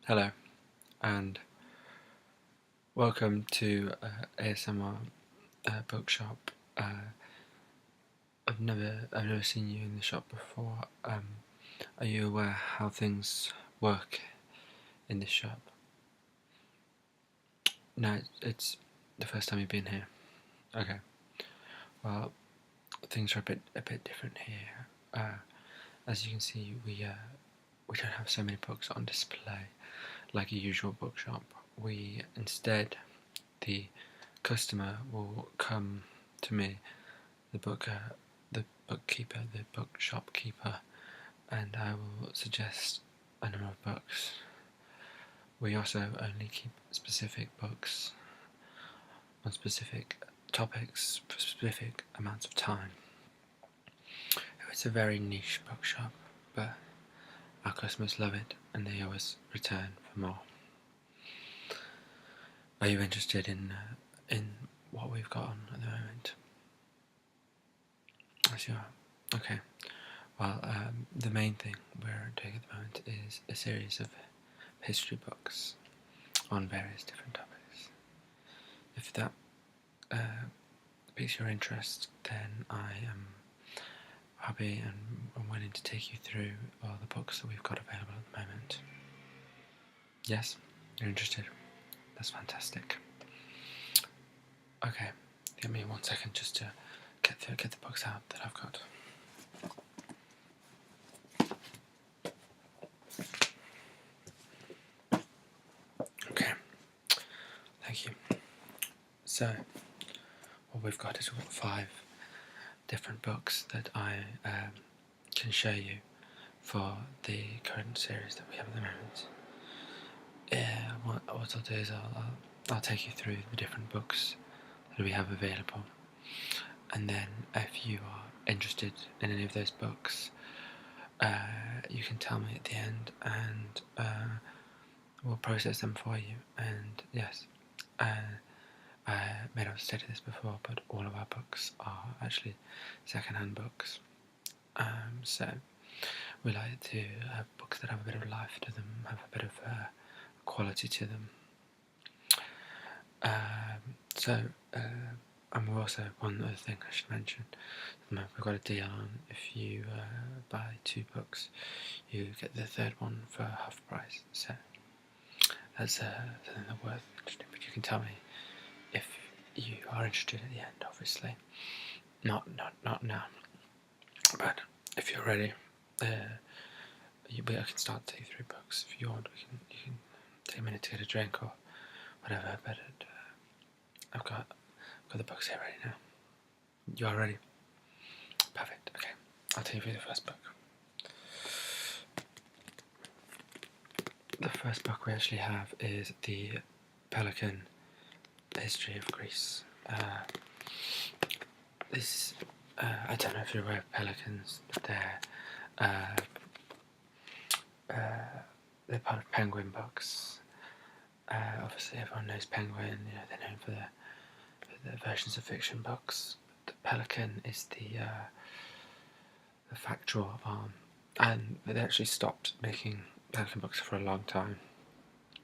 Hello, and welcome to ASMR Bookshop. I've never seen you in the shop before. Are you aware how things work in this shop? No, it's the first time you've been here. Okay. Well, things are a bit different here. As you can see, we don't have so many books on display like a usual bookshop. We instead, the customer will come to me, the bookkeeper, the bookshop keeper, and I will suggest a number of books. We also only keep specific books on specific topics for specific amounts of time. It's a very niche bookshop, but our customers love it and they always return for more. Are you interested in what we've got on at the moment? Yes, you are. Okay. Well, the main thing we're doing at the moment is a series of history books on various different topics. If that piques your interest, then I am happy and willing to take you through all the books that we've got available at the moment. Yes, you're interested? That's fantastic. Okay, give me 1 second just to get the books out that I've got. Okay, thank you. So, what we've got is 5 different books that I can show you for the current series that we have at the moment. What I'll do is I'll take you through the different books that we have available, and then if you are interested in any of those books, you can tell me at the end, and we'll process them for you. And yes, I may not have stated this before, but all of our books are actually second-hand books. So we like to have books that have a bit of life to them, have a bit of quality to them. And we're also, one other thing I should mention, we've got a deal on if you buy 2 books, you get the third one for half price. So that's something that's worth mentioning, but you can tell me if you are interested at the end, obviously. Not now. But if you're ready, I can start to take you through books. If you want, you can take a minute to get a drink or whatever. But I've got the books here ready now. You are ready? Perfect. Okay, I'll take you through the first book. The first book we actually have is the Pelican History of Greece. I don't know if you're aware of pelicans, but they're part of Penguin books. Obviously, everyone knows Penguin. They're known for the versions of fiction books. The Pelican is the factual arm, and they actually stopped making Pelican books for a long time.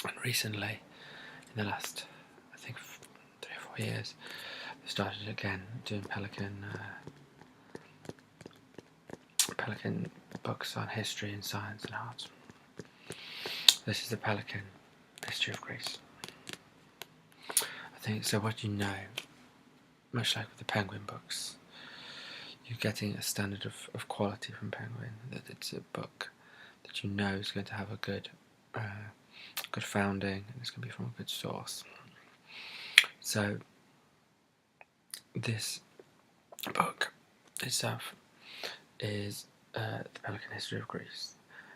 And recently, in the last, I think, 3 or 4 years, they started again doing Pelican books on history and science and art. This is the Pelican History of Greece. I think so. What you know, much like with the Penguin books, you're getting a standard of quality from Penguin. That it's a book that you know is going to have a good founding, and it's going to be from a good source. So this book itself is the Pelican History of Greece.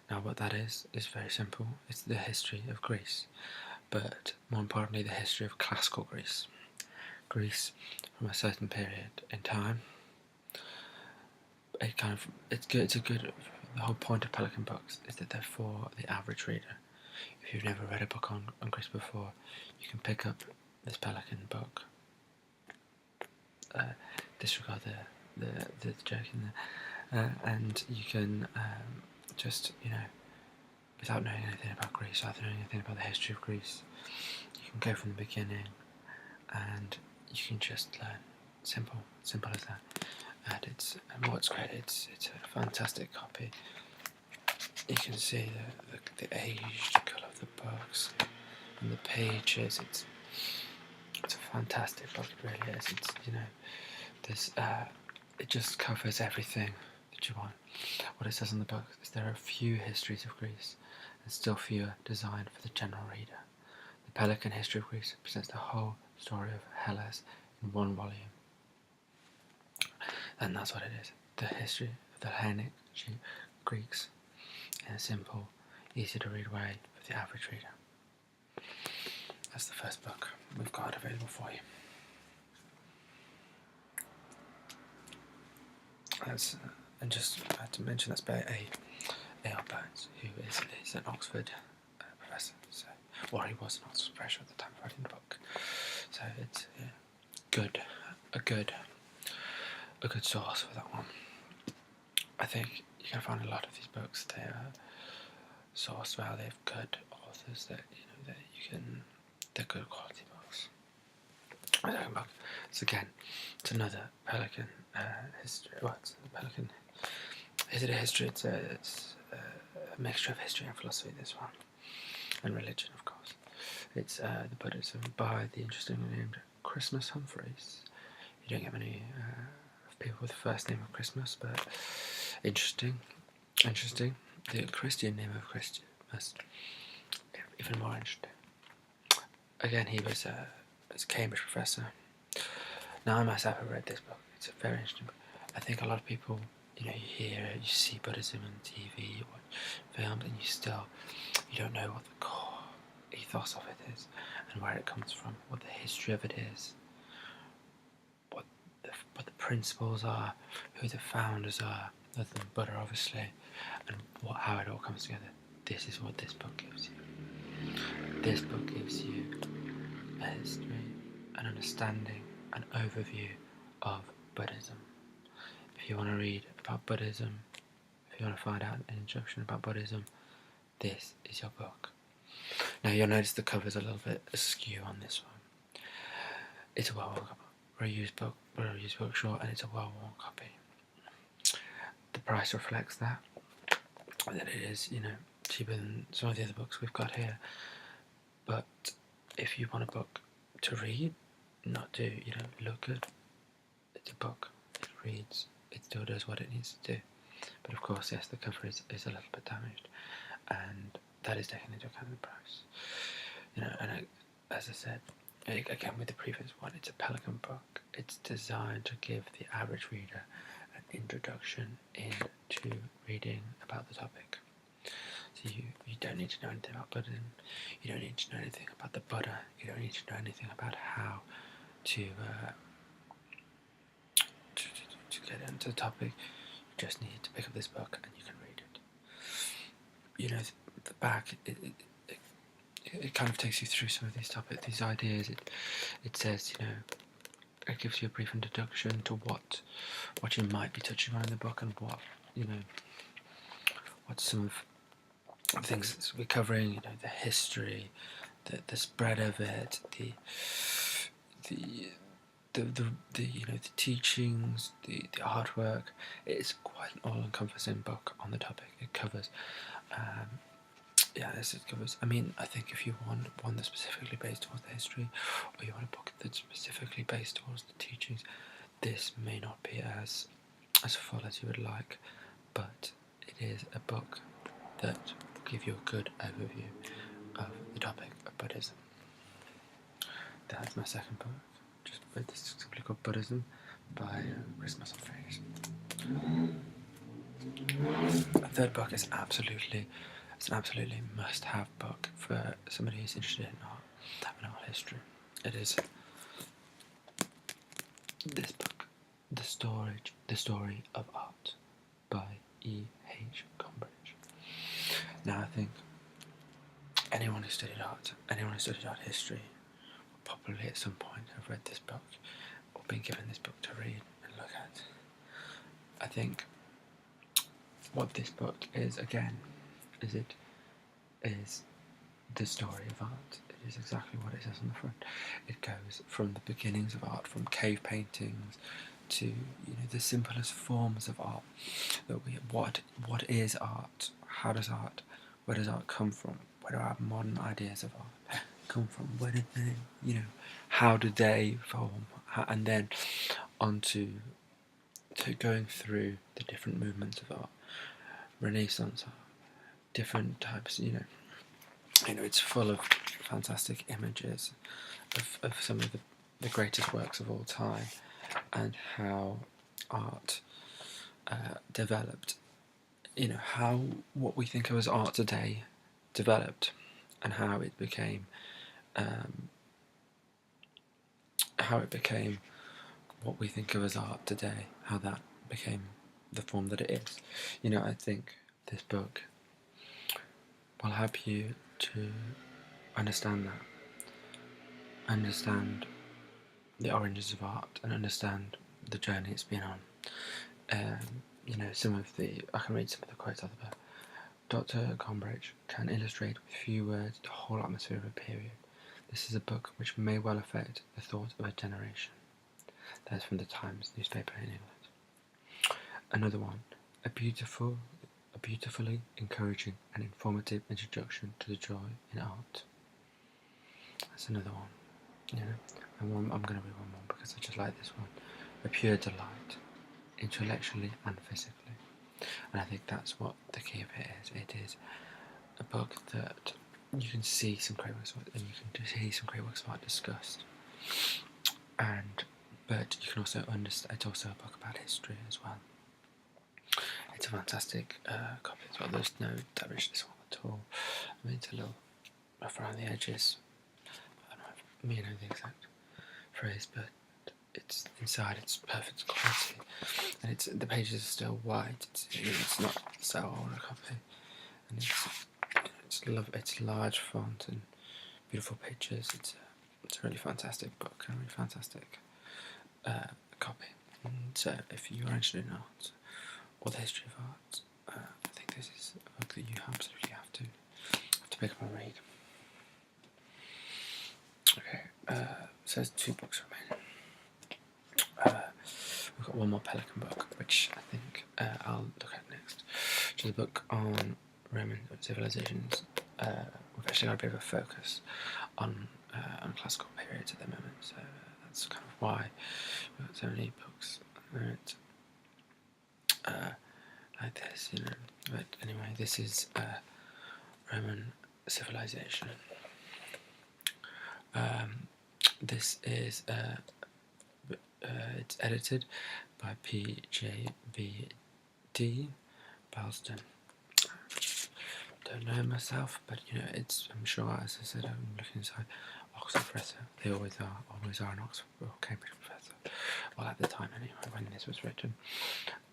Now, what that is very simple. It's the history of Greece, but more importantly, the history of classical Greece. Greece from a certain period in time. It's good. The whole point of Pelican books is that they're for the average reader. If you've never read a book on Greece before, you can pick up this Pelican book. Disregard the joke in there, and you can just without knowing anything about Greece, without knowing anything about the history of Greece. You can go from the beginning and you can just learn. Simple as that. And what's great, it's a fantastic copy. You can see the aged colour of the books and the pages. It's a fantastic book, it really is. It's, you know, there's it just covers everything that you want. What it says in the book is there are few histories of Greece and still fewer designed for the general reader. The Pelican History of Greece presents the whole story of Hellas in one volume. And that's what it is. The history of the Hellenic Greeks in a simple, easy to read way for the average reader. That's the first book we've got available for you. And just to mention, that's by A.R. Burns, who is an Oxford professor. So, or he was an Oxford professor at the time of writing the book. So it's a good source for that one. I think you can find a lot of these books. They are sourced well. They have good authors that they're good quality books. My second book. It's another Pelican history. Well, it's a Pelican. Is it a history? It's a mixture of history and philosophy. This one, and religion, of course. It's the Buddhism by the interestingly named Christmas Humphreys. You don't get many people with the first name of Christmas, but interesting. The Christian name of Christmas, even more interesting. Again, he was a Cambridge professor. Now, I myself have read this book. It's a very interesting book. I think a lot of people, you see Buddhism on TV, you watch films, and you don't know what the core ethos of it is, and where it comes from, what the history of it is, what the principles are, who the founders are, other than Buddha, obviously, and how it all comes together. This is what this book gives you. This book gives you a history, an understanding, an overview of Buddhism. If you want to read about Buddhism, if you want to find out an introduction about Buddhism, this is your book. Now, you'll notice the cover's a little bit askew on this one. It's a well-worn copy. Reused book short, and it's a well-worn copy. The price reflects that it is, cheaper than some of the other books we've got here. But if you want a book to read, not to, look good, it's a book. It reads. It still does what it needs to do. But of course, yes, the cover is a little bit damaged, and that is taken into account in the price. And as I said, again with the previous one, it's a Pelican book. It's designed to give the average reader an introduction into reading about the topic. So you don't need to know anything about Buddhism. You don't need to know anything about the Buddha. You don't need to know anything about how to get into the topic. You just need to pick up this book and you can read it. The back, it kind of takes you through some of these topics, these ideas. It says, it gives you a brief introduction to what you might be touching on in the book, and what some of things that we're covering. The history, the spread of it, the teachings, the artwork. It's quite an all-encompassing book on the topic. It covers. It covers. I think if you want one that's specifically based towards the history, or you want a book that's specifically based towards the teachings, this may not be as full as you would like, but it is a book that will give you a good overview of the topic of Buddhism. That's my second book. This is simply called Buddhism by Christmas Humphreys. The third book is an absolutely must-have book for somebody who's interested in art and art history. It is this book, The Story of Art by E.H. Combridge. Now, I think anyone who studied art history will probably at some point have read this book or been given this book to read and look at. I think what this book is, again, is it is the story of art. It is exactly what it says on the front. It goes from the beginnings of art, from cave paintings to the simplest forms of art. What is art? Where does art come from? Where do our modern ideas of art come from? Where did they, how do they form? And then on to going through the different movements of art, Renaissance art, different types. It's full of fantastic images of some of the greatest works of all time, and how art developed. How what we think of as art today developed, and how it became what we think of as art today. How that became the form that it is. I think this book will help you to understand the origins of art, and understand the journey it's been on. I can read some of the quotes out of the book. Dr. Combridge can illustrate with few words the whole atmosphere of a period. This is a book which may well affect the thought of a generation. That's from the Times newspaper in England. Another one, a beautifully encouraging and informative introduction to the joy in art. That's another one. And I'm going to read one more because I just like this one. A pure delight, intellectually and physically. And I think that's what the key of it is. It is a book that you can see some great works of art, and you can see some great works of art discussed. But you can also understand. It's also a book about history as well. It's a fantastic copy as well. There's no damage to this one at all. I mean, it's a little rough around the edges. I don't know the exact phrase, but it's inside. It's perfect quality, and the pages are still white. It's not so old a copy, and it's large font and beautiful pictures. It's a really fantastic book and a really fantastic copy. And so, if you are interested in art or the history of art, I think this is a book that you absolutely have to pick up and read. Okay, so there's 2 books remaining. We've got one more Pelican book, which I think I'll look at next, which is a book on Roman civilizations. We've actually got a bit of a focus on classical periods at the moment, so that's kind of why we've got so many books like this, But anyway, this is Roman civilization. This is it's edited by P.J.B.D. Balston. Don't know him myself, but I'm sure, as I said, I'm looking inside Oxford Professor. They always are an Oxford or Cambridge Professor. Well, at the time anyway, when this was written.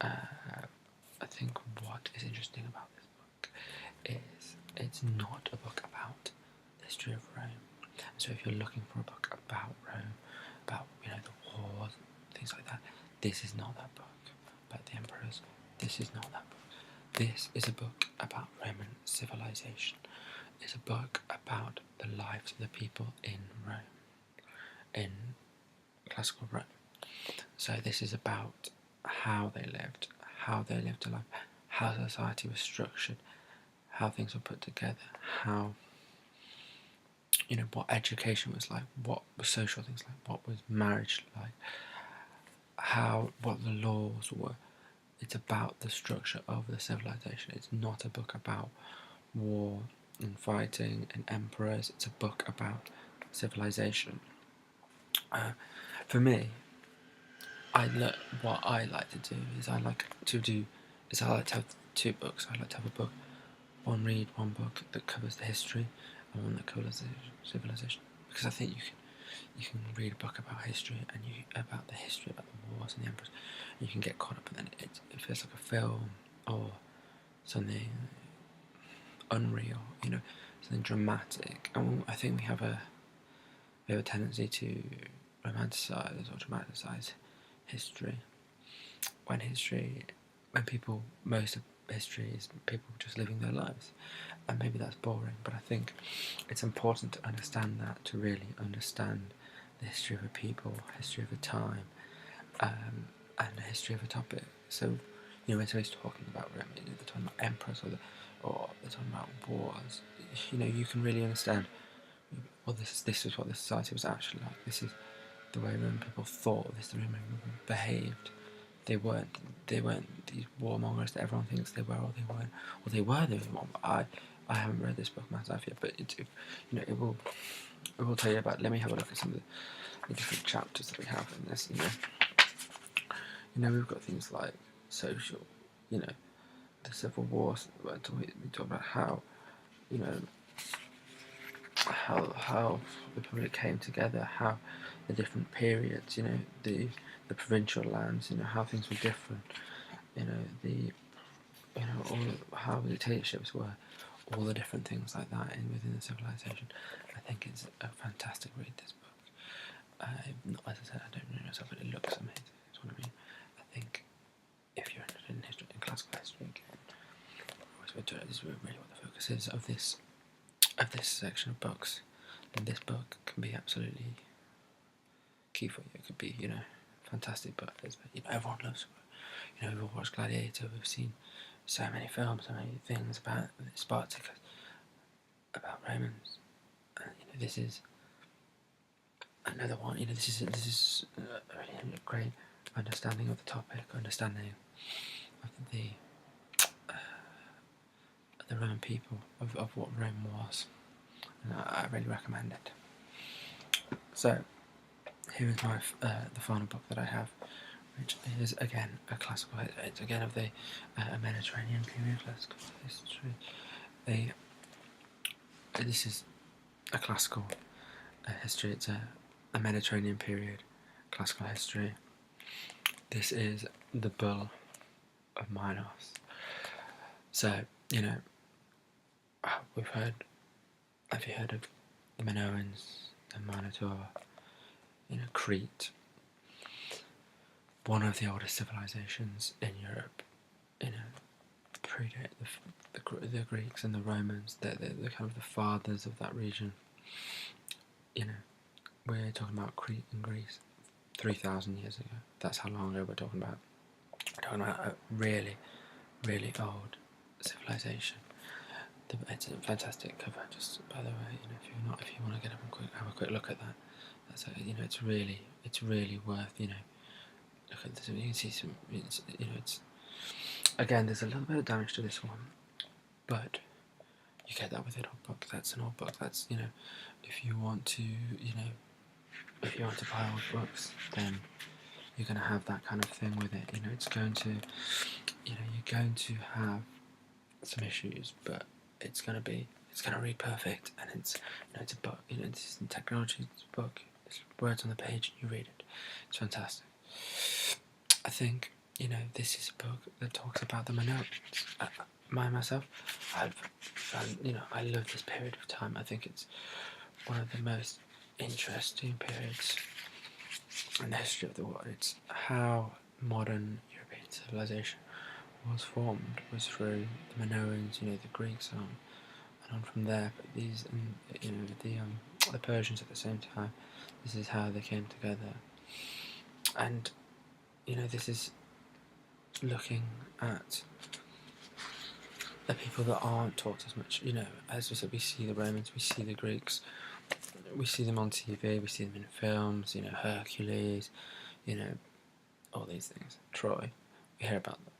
I think what is interesting about this book is it's not a book about the history of Rome. So if you're looking for a book about Rome, about the wars, things like that, this is not that book. About the emperors, this is not that book. This is a book about Roman civilization. It's a book about the lives of the people in Rome, in classical Rome. So this is about how they lived a life, how society was structured, how things were put together, how what education was like, what were social things like, what was marriage like, what the laws were. It's about the structure of the civilization. It's not a book about war and fighting and emperors. It's a book about civilization. For me, what I like to do is I like to have 2 books. I like to have a book, one book that covers the history, and one that covers the civilization. Because I think you can read a book about history and about the wars and the emperors, and you can get caught up, and then it feels like a film or something unreal, something dramatic. And I think we have a tendency to romanticize or dramatize history. When history is people just living their lives, and maybe that's boring, but I think it's important to understand that, to really understand the history of a people, history of a time, and the history of a topic. So, when somebody's talking about Rome, they're talking about emperors, or they're talking about wars. You can really understand. Well, this is what the society was actually like. This is the way Roman people thought. This is the way Roman people behaved. They weren't these warmongers that everyone thinks they were, or they weren't, or they were. I haven't read this book myself yet, but it will tell you about. Let me have a look at some of the different chapters that we have in this. We've got things like social. The Civil War. We talk about how how the Republic came together, how the different periods, the provincial lands, how things were different, all how the dictatorships were, all the different things like that within the civilization. I think it's a fantastic read, this book. As I said, I don't know myself, but it looks amazing. That's what I mean. I think if you're interested in history, in classical history, this is really what the focus is of this section of books. And this book can be absolutely key for you. It could be, fantastic book. Everyone loves it. We've all watched Gladiator. We've seen so many films, so many things about Spartacus, about Romans. And, this is another one. This is a really great understanding of the topic, understanding of the Roman people, of what Rome was. And I really recommend it. So, here is my the final book that I have, which is again a classical. It's again of the Mediterranean period. Classical history. This is a classical history. It's a Mediterranean period classical history. This is the Bull of Minos. So we've heard. Have you heard of the Minoans, the Minotaur? Crete, one of the oldest civilizations in Europe. Predate the Greeks and the Romans. They're kind of the fathers of that region. We're talking about Crete and Greece 3,000 years ago. That's how long ago we're talking about. We're talking about a really, really old civilization. It's a fantastic cover. Just by the way, if you want to get up and have a quick look at that. That's it's really worth look at this. You can see some. It's again. There's a little bit of damage to this one, but you get that with an old book. That's an old book. That's if you want to if you want to buy old books, then you're going to have that kind of thing with it. It's going to you're going to have some issues, but it's going to read perfect, and it's a book. This isn't technology. It's a book. It's words on the page, and you read it. It's fantastic. I think this is a book that talks about the Minoans. Myself, I love this period of time. I think it's one of the most interesting periods in the history of the world. It's how modern European civilization was formed, was through the Minoans, the Greeks, and on from there. But these, the Persians at the same time. This is how they came together, and this is looking at the people that aren't taught as much. As we said, we see the Romans, we see the Greeks, we see them on TV, we see them in films. Hercules, all these things. Troy, we hear about them.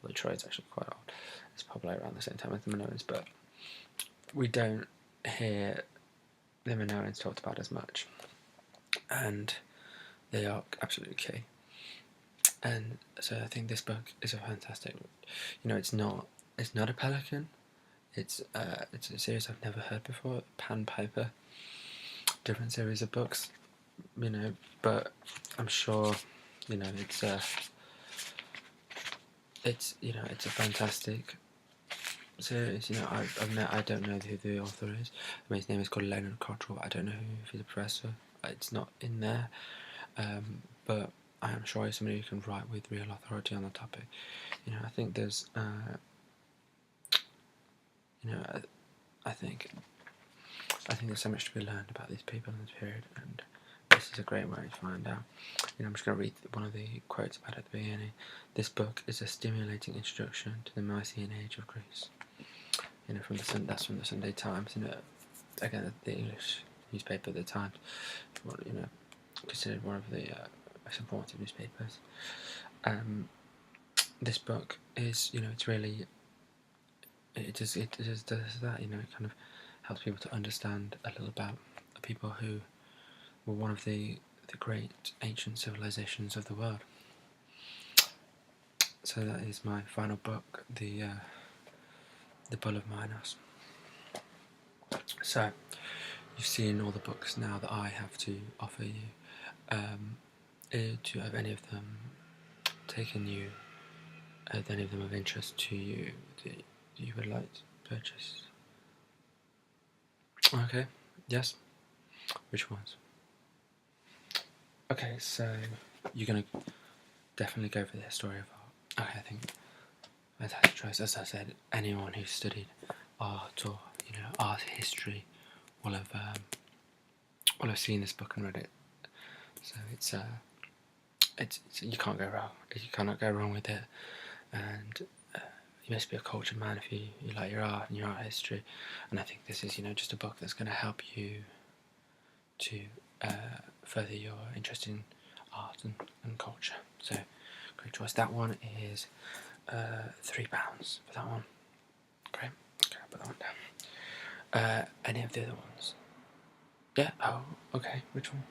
Although Troy's actually quite old. It's probably around the same time as the Minoans, but we don't hear the Minoans talked about as much, and they are absolutely key. And so I think this book is a fantastic. It's not a Pelican. It's a series I've never heard before. Pan Piper. Different series of books. But I'm sure it's a fantastic series. I don't know who the author is. His name is called Leonard Cottrell. I don't know if he's a professor. It's not in there. But I am sure he's somebody who can write with real authority on the topic. I think there's you know, I think there's so much to be learned about these people in this period, and this is a great way to find out. You know, I'm just going to read one of the quotes about it at the beginning. This book is a stimulating introduction to the Mycenaean age of Greece. You know, that's from the Sunday Times. You know, again, the English newspaper at the time. You know, considered one of the most important newspapers. This book is, you know, it's really, it just does that. You know, it kind of helps people to understand a little about the people who were one of the great ancient civilizations of the world. So that is my final book, the Bull of Minos. So you've seen all the books now that I have to offer you. Do have any of them taken you? Any of them of interest to you that you would like to purchase? Okay. Yes. Which ones? Okay, so you're gonna definitely go for the history of art. Okay, I think fantastic choice. As I said, anyone who's studied art or, you know, art history will have seen this book and read it. So it's you can't go wrong. You cannot go wrong with it, and you must be a cultured man if you like your art and your art history. And I think this is, you know, just a book that's going to help you to further your interest in art and culture. So, great choice. That one is £3 for that one. Great. Okay, I'll put that one down. Any of the other ones? Yeah. Oh, okay. Which one?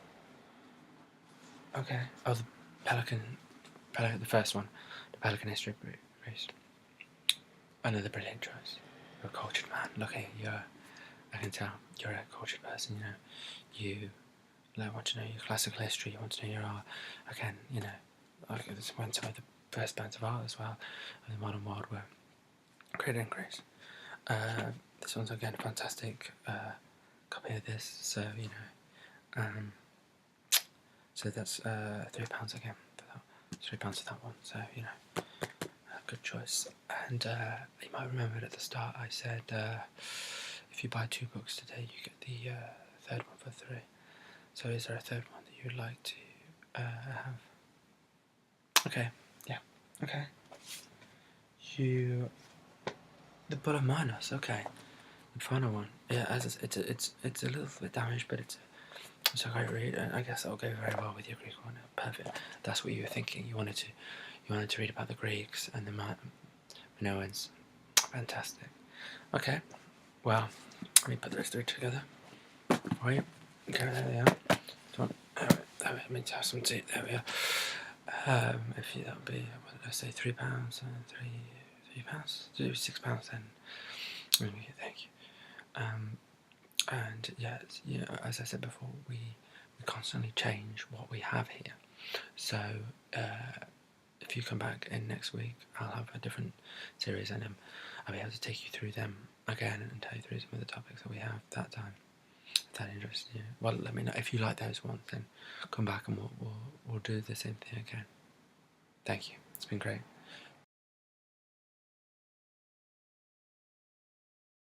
Okay. Oh, the Pelican, the first one, the Pelican History Race. Another brilliant choice. You're a cultured man. Look here, I can tell you're a cultured person. You know, you want to know your classical history. You want to know your art. Again, you know, like this went some of the first bands of art as well, and the modern world were created in Greece. This one's again a fantastic copy of this. So you know, so that's £3 again for that. £3 for that one. So you know. Good choice. And you might remember at the start I said if you buy 2 books today you get the third one for 3. So is there a third one that you would like to have? Okay, yeah, okay. The Bull of Minos, okay. The final one. Yeah, it's a little bit damaged, but it's a great read, and I guess that'll go very well with your Greek one. Perfect. That's what you were thinking. You wanted to read about the Greeks and the Minoans. Fantastic. Okay. Well, let me put those 3 together. Right. Okay, there we are. Let me have some tea. There we are. That would be, what did I say, £3 and £3. Do £6 then. Okay, thank you. And yeah, as I said before, we constantly change what we have here. So if you come back in next week, I'll have a different series, and I'll be able to take you through them again and tell you through some of the topics that we have that time. If that interests you, well, let me know. If you like those ones, then come back and we'll do the same thing again. Thank you. It's been great.